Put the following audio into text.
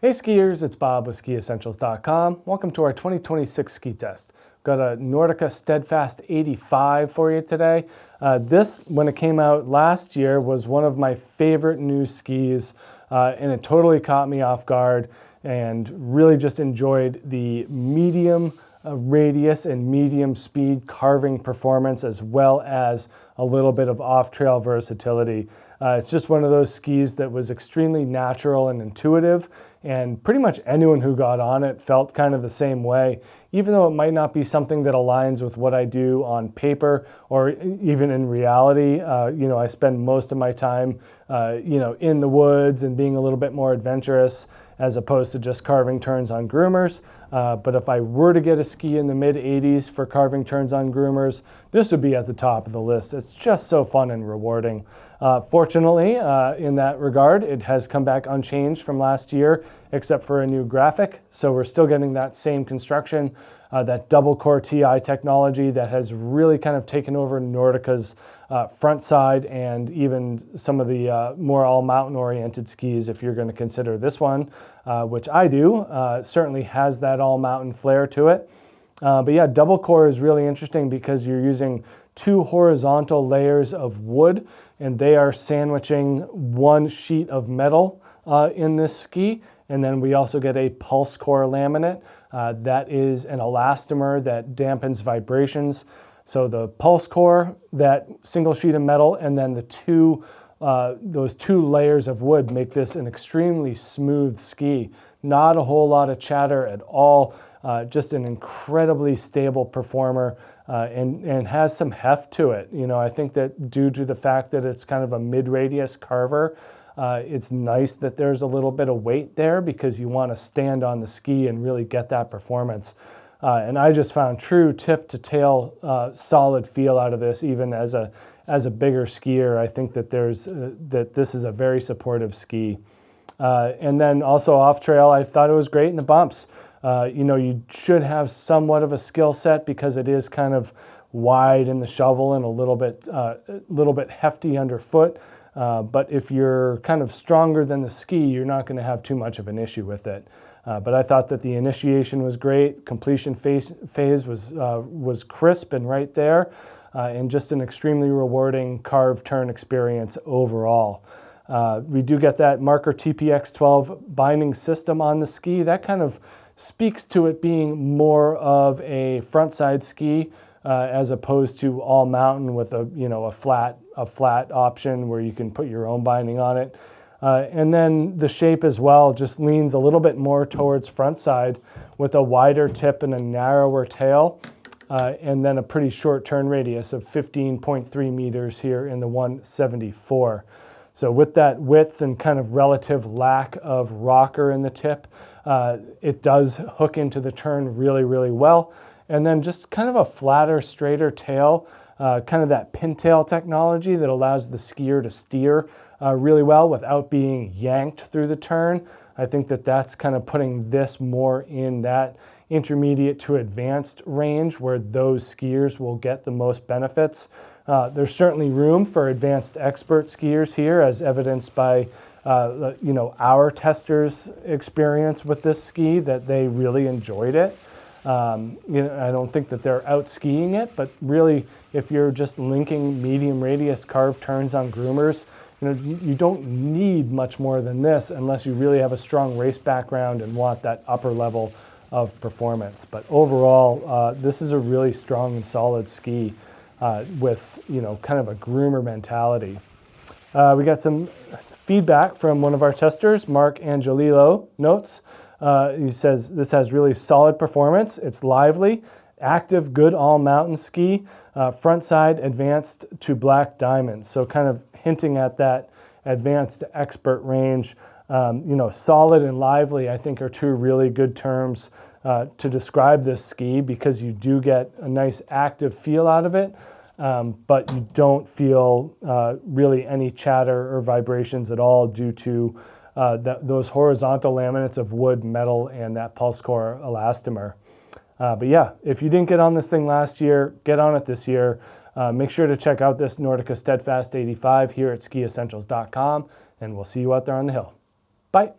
Hey skiers, it's Bob with SkiEssentials.com. Welcome to our 2026 ski test. Got a Nordica Steadfast 85 for you today. This, when it came out last year, was one of my favorite new skis, and it totally caught me off guard and really just enjoyed the medium radius and medium speed carving performance, as well as a little bit of off-trail versatility. It's just one of those skis that was extremely natural and intuitive, and pretty much anyone who got on it felt kind of the same way, even though it might not be something that aligns with what I do on paper or even in reality. I spend most of my time, in the woods and being a little bit more adventurous, as opposed to just carving turns on groomers. But if I were to get a ski in the mid-80s for carving turns on groomers, this would be at the top of the list. It's just so fun and rewarding. Fortunately, in that regard, it has come back unchanged from last year, except for a new graphic. So we're still getting that same construction, that double core TI technology that has really kind of taken over Nordica's front side, and even some of the more all mountain oriented skis, if you're going to consider this one, which I do. Certainly has that all mountain flair to it. But yeah, double core is really interesting because you're using two horizontal layers of wood, and they are sandwiching one sheet of metal in this ski. And then we also get a pulse core laminate. That is an elastomer that dampens vibrations. So the pulse core, that single sheet of metal, and then those two layers of wood make this an extremely smooth ski. Not a whole lot of chatter at all. Just an incredibly stable performer, and has some heft to it. I think that due to the fact that it's kind of a mid-radius carver, it's nice that there's a little bit of weight there, because you want to stand on the ski and really get that performance. And I just found true tip to tail solid feel out of this, even as a bigger skier. I think that that this is a very supportive ski. And then also off trail, I thought it was great in the bumps. You should have somewhat of a skill set because it is kind of wide in the shovel and a little bit hefty underfoot. But if you're kind of stronger than the ski, you're not going to have too much of an issue with it. But I thought that the initiation was great. Completion phase was crisp and right there, and just an extremely rewarding carve turn experience overall. We do get that Marker TPX12 binding system on the ski. That kind of speaks to it being more of a frontside ski, as opposed to all mountain with a flat option where you can put your own binding on it. And then the shape as well just leans a little bit more towards front side, with a wider tip and a narrower tail, and then a pretty short turn radius of 15.3 meters here in the 174. So with that width and kind of relative lack of rocker in the tip, it does hook into the turn really, really well. And then just kind of a flatter, straighter tail, kind of that pintail technology that allows the skier to steer really well without being yanked through the turn. I think that that's kind of putting this more in that intermediate to advanced range, where those skiers will get the most benefits. There's certainly room for advanced expert skiers here, as evidenced by our testers' experience with this ski, that they really enjoyed it. I don't think that they're out skiing it, but really, if you're just linking medium radius carved turns on groomers, you don't need much more than this unless you really have a strong race background and want that upper level of performance. But overall, this is a really strong and solid ski with kind of a groomer mentality. We got some feedback from one of our testers, Mark Angelillo notes. He says, this has really solid performance. It's lively, active, good all mountain ski, front side advanced to black diamonds. So kind of hinting at that advanced expert range. Solid and lively, I think, are two really good terms to describe this ski, because you do get a nice active feel out of it, but you don't feel really any chatter or vibrations at all due to those horizontal laminates of wood, metal, and that pulse core elastomer. But yeah, if you didn't get on this thing last year, get on it this year. Make sure to check out this Nordica Steadfast 85 here at SkiEssentials.com, and we'll see you out there on the hill. Bye.